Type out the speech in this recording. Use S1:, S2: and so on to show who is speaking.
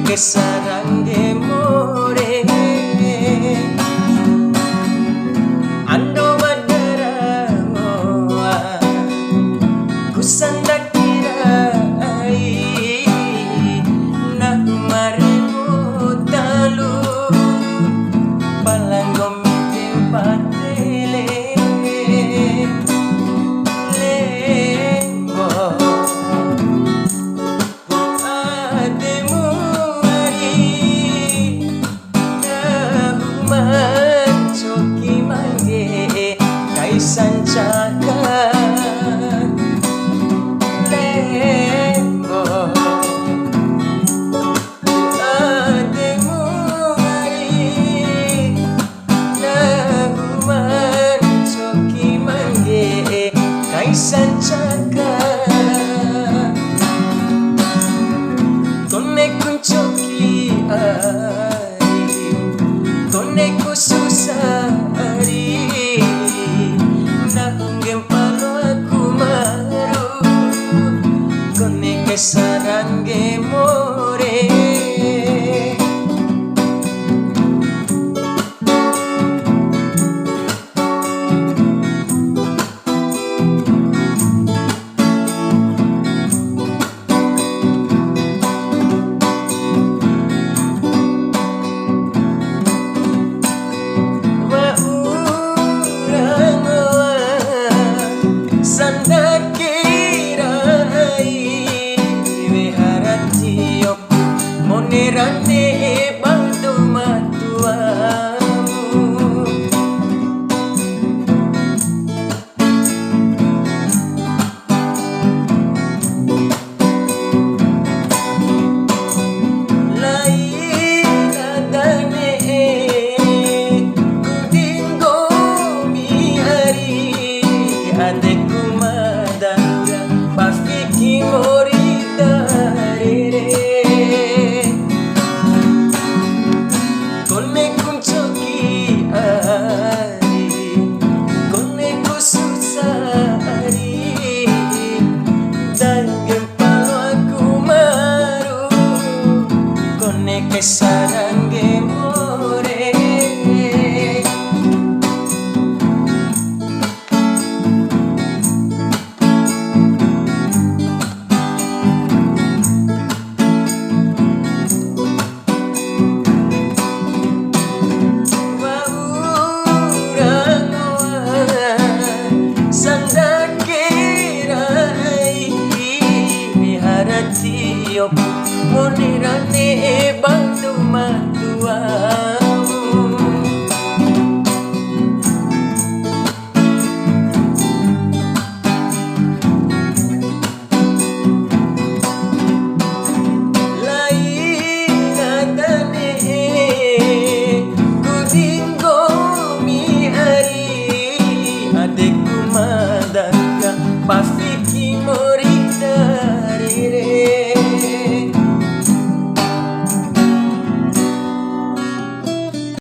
S1: che saranghe more ando madara kusanda kirai nak marimu talu palanggo mimpi patele lembo ademu ari nahuman coki mangge kai sancaka sancaka konne kuncoki ari konne kususari nanggem palo aku maru konne kesarangge more monerane bantu matuamu lain adane kudingo mihari adeku madara pafiki mori